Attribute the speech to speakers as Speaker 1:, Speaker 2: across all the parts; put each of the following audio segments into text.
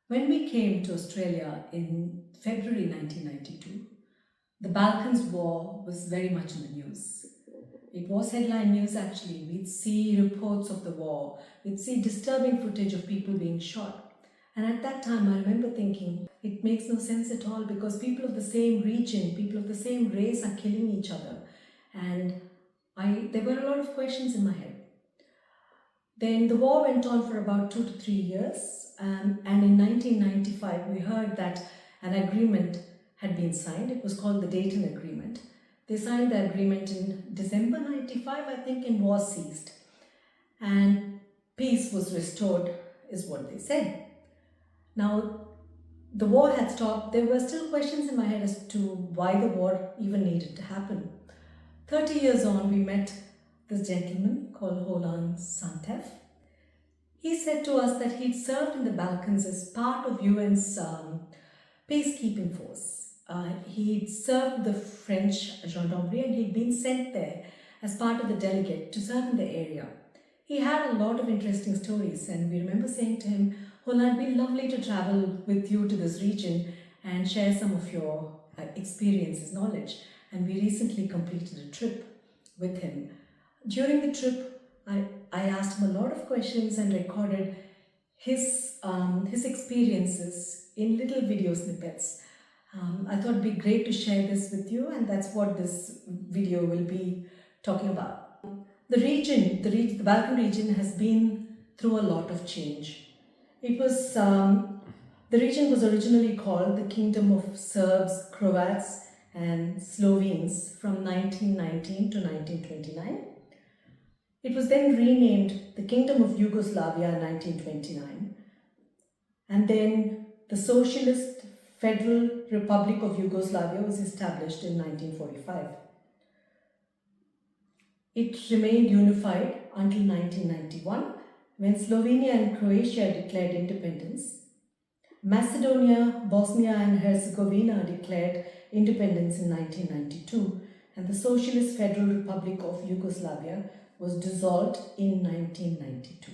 Speaker 1: When we came to Australia in February 1992, the Balkans War was very much in the news. It was headline news actually. We'd see reports of the war, we'd see disturbing footage of people being shot. And at that time, I remember thinking, it makes no sense at all because people of the same region, people of the same race are killing each other. And there were a lot of questions in my head. Then the war went on for about 2 to 3 years, and in 1995 we heard that an agreement had been signed. It was called the Dayton Agreement. They signed the agreement in December 95, I think, and war ceased. And peace was restored, is what they said. Now, the war had stopped. There were still questions in my head as to why the war even needed to happen. 30 years on, we met this gentleman called Roland Sinteff. He said to us that he'd served in the Balkans as part of UN's peacekeeping force. He'd served the French gendarmerie and he'd been sent there as part of the delegate to serve in the area. He had a lot of interesting stories, and we remember saying to him, Roland, it'd be lovely to travel with you to this region and share some of your experiences, knowledge. And we recently completed a trip with him. During the trip, I asked him a lot of questions and recorded his experiences in little video snippets. I thought it'd be great to share this with you, and that's what this video will be talking about. The Balkan region has been through a lot of change. It was the region was originally called the Kingdom of Serbs, Croats, and Slovenes from 1919 to 1929. It was then renamed the Kingdom of Yugoslavia in 1929, and then the Socialist Federal Republic of Yugoslavia was established in 1945. It remained unified until 1991, when Slovenia and Croatia declared independence. Macedonia, Bosnia and Herzegovina declared independence in 1992, and the Socialist Federal Republic of Yugoslavia was dissolved in 1992.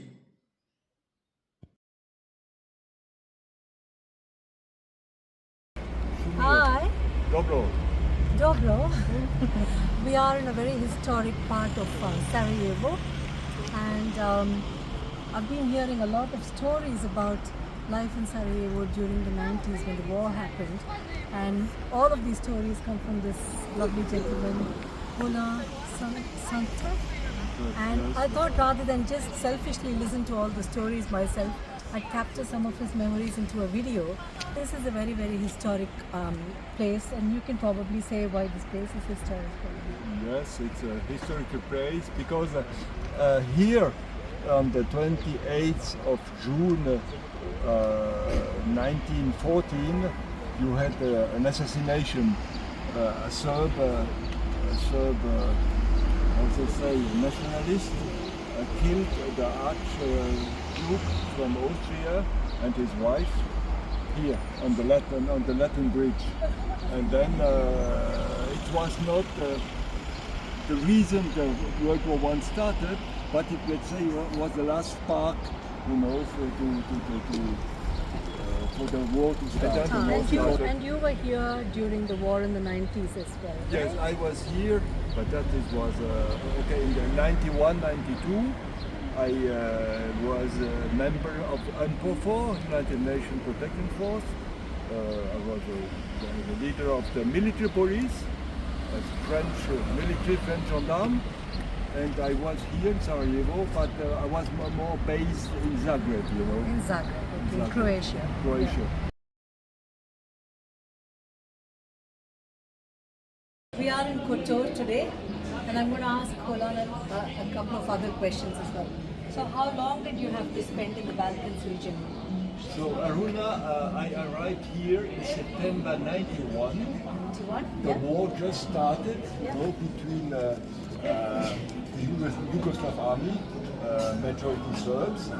Speaker 1: Hi.
Speaker 2: Dobro.
Speaker 1: Dobro. We are in a very historic part of Sarajevo, and I've been hearing a lot of stories about life in Sarajevo during the 90s when the war happened, and all of these stories come from this lovely gentleman, Roland Sinteff. And I thought rather than just selfishly listen to all the stories myself, I'd capture some of his memories into a video. This is a very, very historic place, and you can probably say why this place is historic.
Speaker 2: Yes, it's a historical place because here on the 28th of June 1914 you had an assassination, a Serb how to say, nationalist killed the Archduke from Austria and his wife here on the Latin Bridge. And then it was not the reason the World War I started, but it, let's say, was the last spark, you know, for the war to start.
Speaker 1: And you were here during the war in the 90s as well, right?
Speaker 2: Yes, I was here, but that was okay. In the 91, 92, I was a member of UNPROFOR, United Nations Protecting Force. I was the leader of the military police, French military, French gendarme. And I was here in Sarajevo, but I was more based in Zagreb, you know.
Speaker 1: In Zagreb, in Croatia.
Speaker 2: Croatia.
Speaker 1: Yeah. We are in Kotor today, and I'm going to ask Roland a couple of other questions as well. So how long did you have to spend in the Balkans region?
Speaker 2: So Aruna, I arrived here in September 91.
Speaker 1: 91?
Speaker 2: The war just started, you know, between the Yugoslav army, majority Serbs,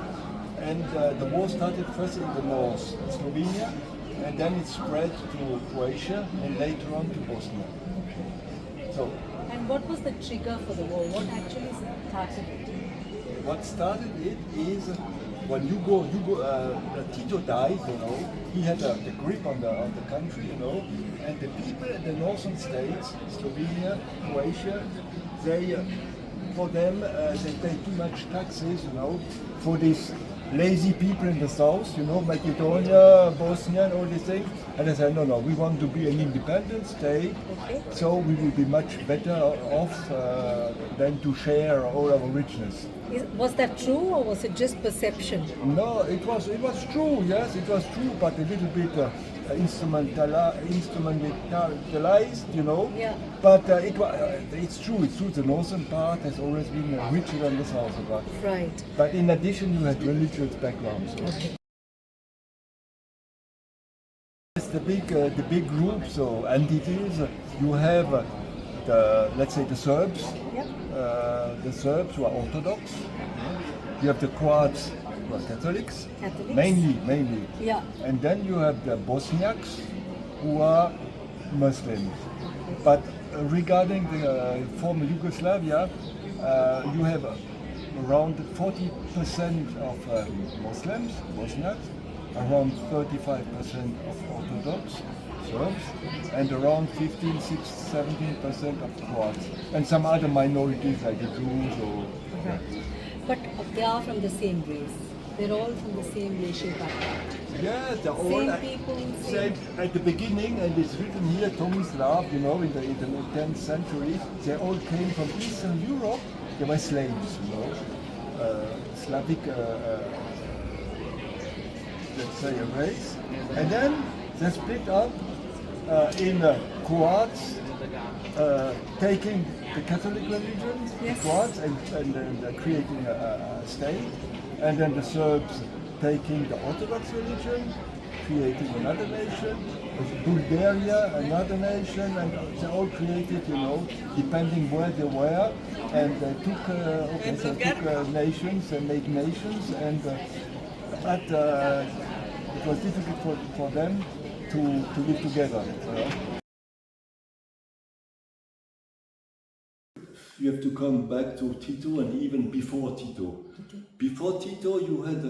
Speaker 2: and the war started first in the north, Slovenia, and then it spread to Croatia and later on to Bosnia. So,
Speaker 1: and what was the trigger for the war? What actually started it?
Speaker 2: What started it is when Tito died, you know, he had the grip on the country, you know, and the people in the northern states, Slovenia, Croatia, they, for them, they pay too much taxes, you know, for these lazy people in the south, you know, Macedonia, Bosnia, and all these things. And they said, no, we want to be an independent state, so we will be much better off than to share all our richness.
Speaker 3: Was that true, or was it just perception?
Speaker 2: No, it was true. Yes, it was true, but a little bit instrumentalized, you know.
Speaker 3: Yeah.
Speaker 2: But it's true. It's true. The northern part has always been richer than the southern part.
Speaker 3: Right.
Speaker 2: But in addition, you had religious backgrounds.
Speaker 3: Okay.
Speaker 2: It's the big groups or entities. You have let's say the Serbs.
Speaker 3: Yep.
Speaker 2: The Serbs who are Orthodox. You have the Croats who are Catholics. Mainly.
Speaker 3: Yeah.
Speaker 2: And then you have the Bosniaks who are Muslims. But regarding the former Yugoslavia, you have around 40% of Muslims, Bosniaks, around 35% of Orthodox Serbs, and around 17% of Croats, and some other minorities like the Jews or.
Speaker 3: Right. But they are from the same race. They're all from the same racial background.
Speaker 2: Yeah, they're all
Speaker 3: Same people, same.
Speaker 2: at the beginning, and it's written here, Tomislav, you know, in the 10th century, they all came from Eastern Europe. They were slaves, you know, Slavic, let's say, a race, and then they split up in Croats, taking the Catholic religion,
Speaker 3: Yes.
Speaker 2: the Croats, and creating a state, and then the Serbs taking the Orthodox religion, creating another nation, Bulgaria, another nation, and they all created, you know, depending where they were, and they took nations and made nations, and but it was difficult for them to live together. You know? You have to come back to Tito and even before Tito. Okay. Before Tito, you had,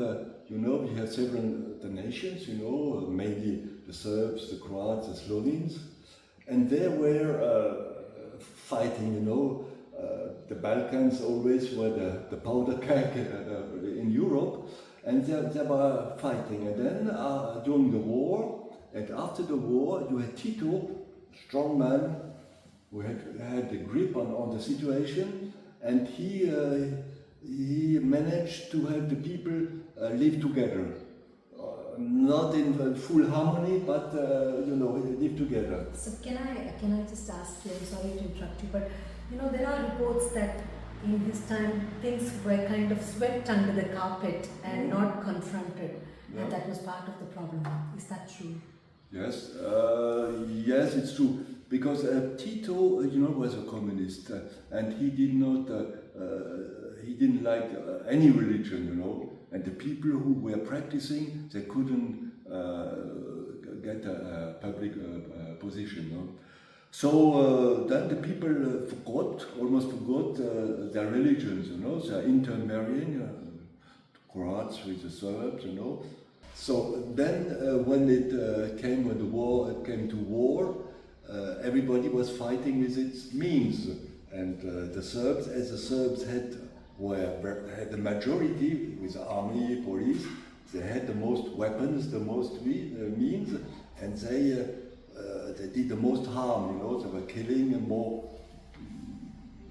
Speaker 2: we had several the nations, you know, mainly the Serbs, the Croats, the Slovenes, and they were fighting, you know. The Balkans always were the powder keg in Europe, and they were fighting. And then during the war, and after the war, you had Tito, strong man, who had the grip on the situation, and he managed to have the people live together. Not in full harmony, but live together.
Speaker 4: So can I just ask you, I'm sorry to interrupt you, but you know, there are reports that in his time things were kind of swept under the carpet and not confronted, and that was part of the problem. Is that true?
Speaker 2: Yes, yes, it's true. Because Tito, was a communist, and he did not, he didn't like any religion, and the people who were practicing, they couldn't get a public position. So then the people almost forgot their religions, they are intermarrying, Croats with the Serbs, So then when it came to war, everybody was fighting with its means, and the Serbs had the majority with the army, police. They had the most weapons, the most means, and they did the most harm. They were killing more.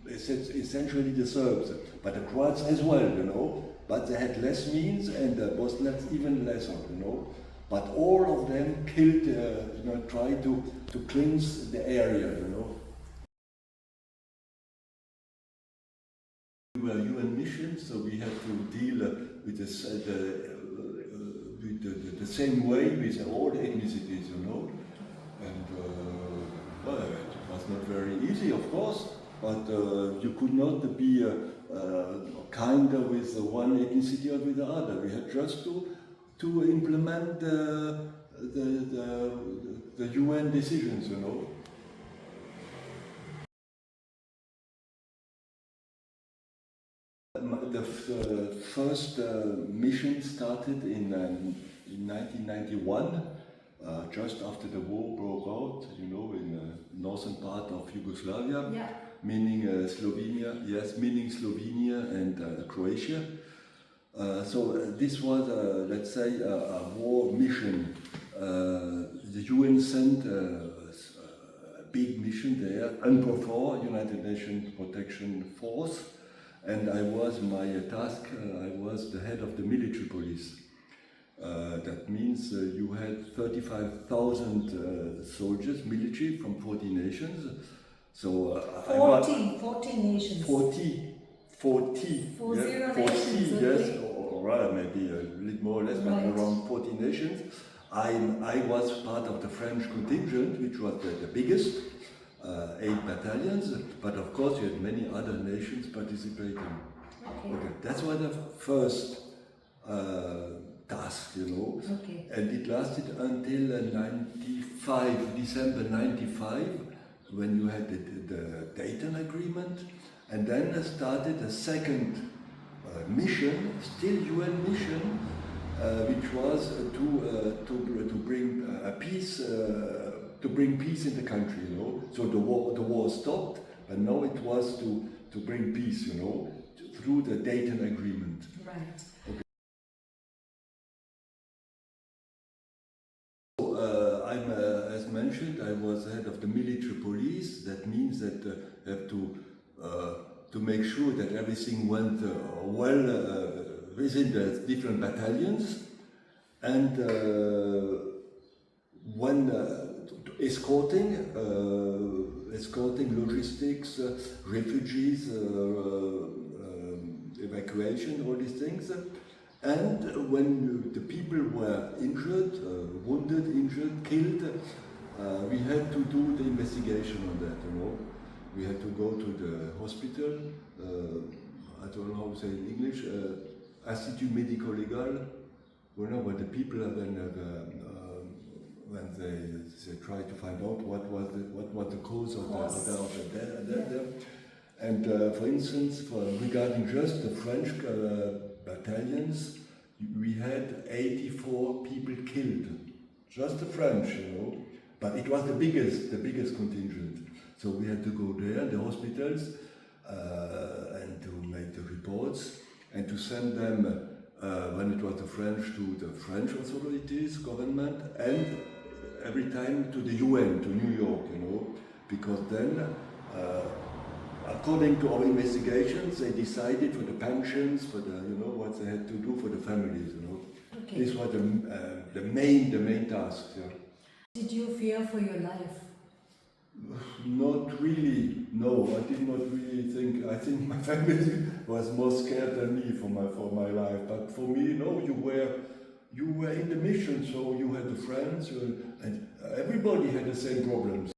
Speaker 2: Essentially the Serbs, but the Croats as well. But they had less means, and the Bosniaks even lesser. But all of them killed, tried to cleanse the area, We were UN mission, so we had to deal with the same way with all ethnicities, And well, it was not very easy, of course, but you could not be kinder with one ethnicity or with the other. We had just to implement the UN decisions, The first mission started in 1991, just after the war broke out, you know, in the northern part of Yugoslavia,
Speaker 4: Yeah.
Speaker 2: meaning Slovenia and Croatia. So this was, let's say, a war mission. The UN sent a big mission there, UNPROFOR, United Nations Protection Force, and I was the head of the military police. That means you had 35,000 soldiers, military from 40 nations. So
Speaker 4: 40 nations.
Speaker 2: 40,
Speaker 4: 40 nations,
Speaker 2: yes,
Speaker 4: okay.
Speaker 2: or rather maybe a little more or less, but
Speaker 4: Right.
Speaker 2: around 40 nations. I was part of the French contingent, which was the biggest, 8 battalions, but of course you had many other nations participating. Okay. That was the first task, you know,
Speaker 4: Okay.
Speaker 2: and it lasted until 95, December 95, when you had the Dayton Agreement, and then started a second mission, still UN mission, which was to bring peace, to bring peace in the country, you know. So the war stopped, but now it was to bring peace, you know, through the Dayton Agreement.
Speaker 4: Right.
Speaker 2: I'm, as mentioned, I was head of the military police. That means that you have to make sure that everything went well within the different battalions, and when escorting logistics, refugees, evacuation, all these things. And when the people were injured, wounded, injured, killed, we had to do the investigation on that, you know. We had to go to the hospital, I don't know how to say in English, Institut Médico-Légal, you know, where the people, when they try to find out what was the cause of the death. And for instance, regarding just the French battalions, we had 84 people killed, just the French, you know. But it was the biggest contingent. So we had to go there, the hospitals, and to make the reports, and to send them, when it was the French, to the French authorities, government, and every time to the UN, to New York, you know, because then, according to our investigations, they decided for the pensions, for the, you know, what they had to do for the families, you know.
Speaker 4: Okay.
Speaker 2: This was the main task. Yeah.
Speaker 4: Did you fear for your life?
Speaker 2: Not really. No, I did not really think. I think my family was more scared than me for my life. But for me, no, you were in the mission, so you had the friends, and everybody had the same problems.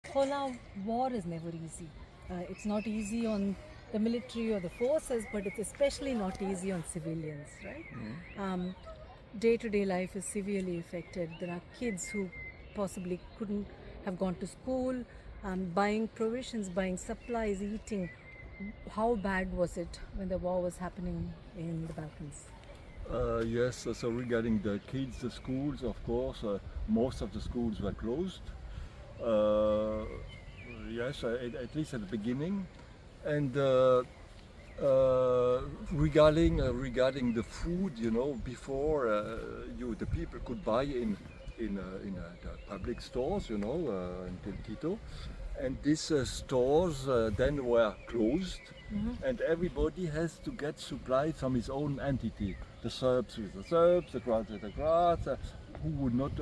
Speaker 3: Hola, war is never easy. It's not easy on the military or the forces, but it's especially not easy on civilians, right? Day-to-day life is severely affected. There are kids who possibly couldn't have gone to school, buying provisions, buying supplies, eating. How bad was it when the war was happening in the Balkans?
Speaker 2: Yes, so regarding the kids, the schools, of course, most of the schools were closed. Yes, at least at the beginning. And regarding the food, you know, before the people could buy in the public stores, you know, in Quito, and these stores then were closed, and everybody has to get supplies from his own entity. The Serbs with the Serbs, the Croats with the Croats, who would not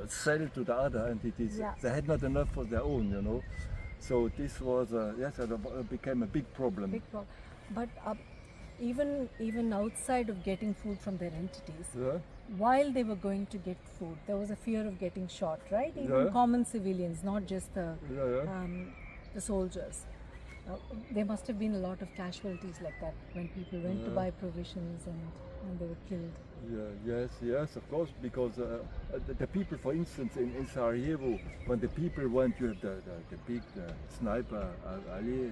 Speaker 2: sell to the other entities.
Speaker 3: Yeah.
Speaker 2: They had not enough for their own, you know. So this was, yes, it became a big problem.
Speaker 3: Big problem. But even outside of getting food from their entities,
Speaker 2: Yeah.
Speaker 3: while they were going to get food, there was a fear of getting shot, right? Even
Speaker 2: Yeah.
Speaker 3: common civilians, not just the
Speaker 2: Yeah.
Speaker 3: the soldiers. There must have been a lot of casualties like that when people went to buy provisions and they were killed.
Speaker 2: Yes, of course, because the people, for instance, in Sarajevo, when the people went, you have the big sniper alley,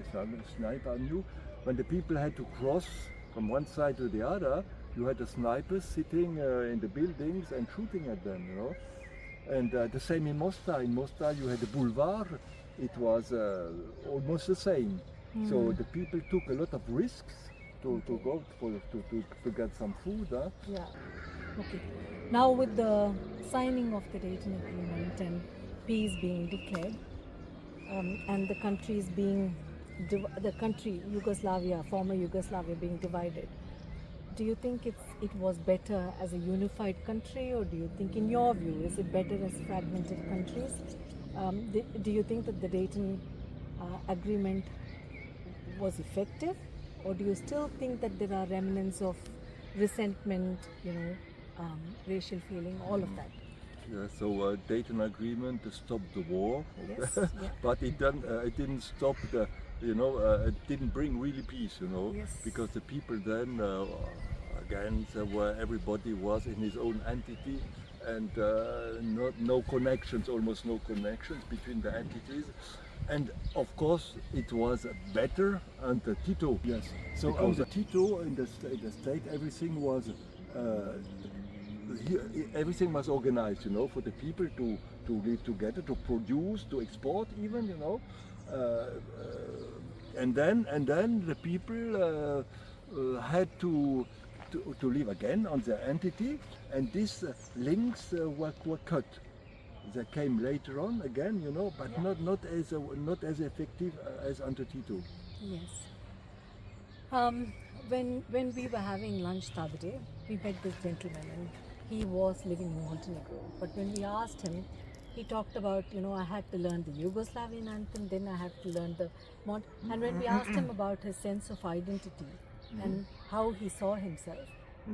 Speaker 2: sniper avenue, when the people had to cross from one side to the other, you had the snipers sitting in the buildings and shooting at them, you know. And the same in Mostar. In Mostar you had the boulevard. It was almost the same. So the people took a lot of risks to go to get some food.
Speaker 3: Yeah. Okay. Now with the signing of the Dayton Agreement and peace being declared, and the countries being the country Yugoslavia, former Yugoslavia, being divided, do you think it was better as a unified country, or do you think, in your view, is it better as fragmented countries? Do you think that the Dayton Agreement was effective, or do you still think that there are remnants of resentment, racial feeling, all of that?
Speaker 2: Yeah, so Dayton Agreement stopped the war,
Speaker 3: Yes, yeah.
Speaker 2: but it didn't stop the, it didn't bring really peace,
Speaker 3: Yes.
Speaker 2: because the people then, again, where everybody was in his own entity, and no connections, almost no connections between the entities. And of course, it was better under Tito. Yes. So under Tito, in the state, everything was organized, for the people to live together, to produce, to export, even, and then the people had to live again on their entity, and these links were cut. They came later on again, but not as effective as under Tito.
Speaker 3: Yes. When we were having lunch the other day, we met this gentleman, and he was living in Montenegro. But when we asked him, he talked about, I had to learn the Yugoslavian anthem, then I had to learn the and when we asked him about his sense of identity and how he saw himself,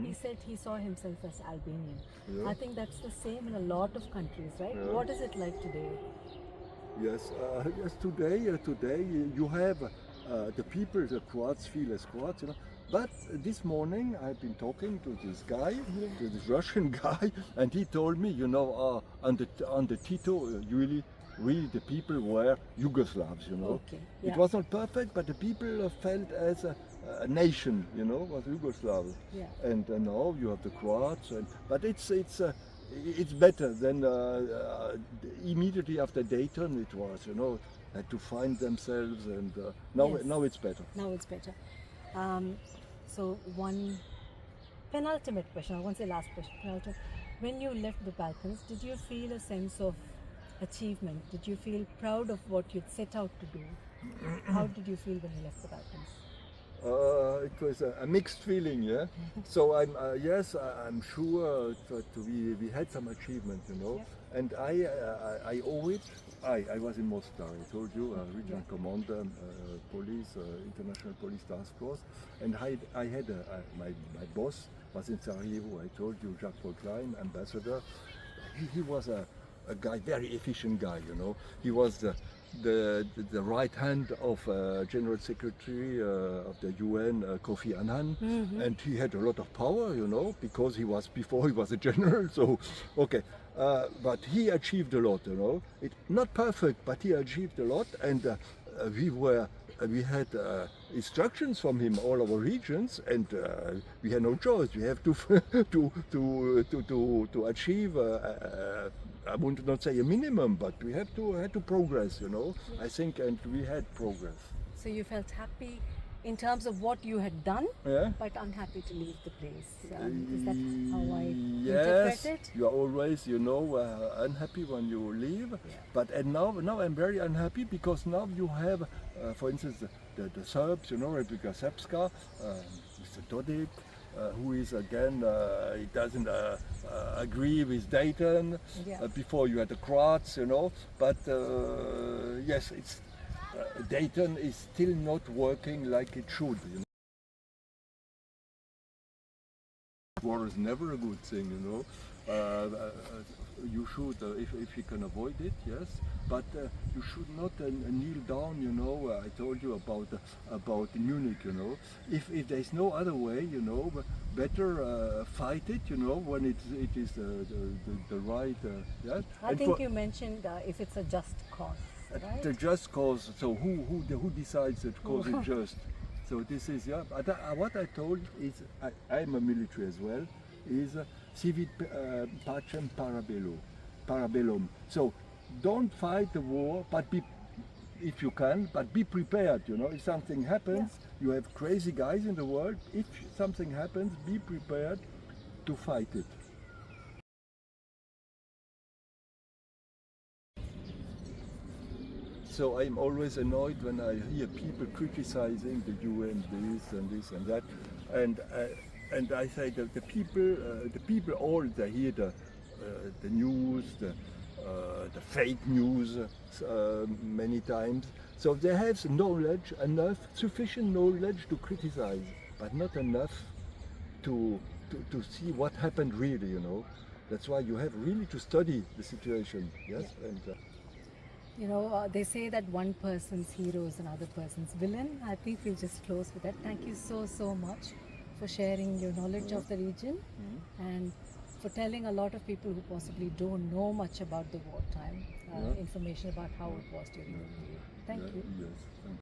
Speaker 3: he said he saw himself as Albanian.
Speaker 2: Yeah.
Speaker 3: I think that's the same in a lot of countries, right?
Speaker 2: Yeah.
Speaker 3: What is it like today?
Speaker 2: Yes, today you have the people, the Croats feel as Croats, But this morning I've been talking to this guy, to this Russian guy, and he told me, under Tito, really the people were Yugoslavs,
Speaker 3: Okay, yeah.
Speaker 2: It was not perfect, but the people felt as a nation, was Yugoslav.
Speaker 3: Yeah.
Speaker 2: And now you have the Croats, but it's better than immediately after Dayton. It was, had to find themselves, and now
Speaker 3: Yes.
Speaker 2: now it's better.
Speaker 3: Now it's better. So one penultimate question, I won't say last question, penultimate. When you left the Balkans, did you feel a sense of achievement? Did you feel proud of what you'd set out to do? How did you feel when you left the Balkans?
Speaker 2: It was a mixed feeling, yeah. So I'm sure we had some achievement,
Speaker 3: Yeah.
Speaker 2: and I owe it. I was in Mostar. I told you, regional commander, police, international police task force, and I had my boss was in Sarajevo. I told you, Jacques Paul Klein, ambassador. He was a guy, very efficient guy, He was the right hand of General Secretary of the UN, Kofi Annan, and he had a lot of power, because before he was a general. So, okay, but he achieved a lot, not perfect, but he achieved a lot, and we had instructions from him all our regions, and we had no choice. We have to to achieve. I would not say a minimum, but we had to progress.
Speaker 3: Yeah.
Speaker 2: I think, and we had progress.
Speaker 3: So you felt happy in terms of what you had done,
Speaker 2: Yeah.
Speaker 3: but unhappy to leave the place. Is that how I
Speaker 2: Yes,
Speaker 3: interpret it?
Speaker 2: you are always, unhappy when you leave.
Speaker 3: Yeah.
Speaker 2: But now I'm very unhappy, because now you have, for instance, the Serbs, Republika Srpska, Mr. Dodik, who is again, he doesn't agree with Dayton.
Speaker 3: Yeah.
Speaker 2: Before you had the Croats, But yes, it's Dayton is still not working like it should. War is never a good thing, You should, if you can avoid it, yes, but you should not kneel down. You know, I told you about Munich. You know, if there's no other way, you know, better fight it. You know, when it is the right. Yeah.
Speaker 3: I
Speaker 2: And
Speaker 3: think
Speaker 2: for
Speaker 3: you mentioned if it's a just cause, right?
Speaker 2: the just cause. So who decides that cause is just? So this is But what I told is I'm a military as well. Is civit pacem parabellum. So don't fight the war, but be, if you can, but be prepared. You know, if something happens, you have crazy guys in the world. If something happens, be prepared to fight it. So I'm always annoyed when I hear people criticizing the UN, this and that, and I say that the people all they hear the news, the fake news many times. So they have knowledge enough, sufficient knowledge to criticize, but not enough to see what happened really. You know, that's why you have really to study the situation. Yes, and.
Speaker 3: You know, they say that one person's hero is another person's villain. I think we'll just close with that. Thank you so much for sharing your knowledge of the region and for telling a lot of people who possibly don't know much about the wartime information about how it was during the period. Thank you.
Speaker 2: Yes.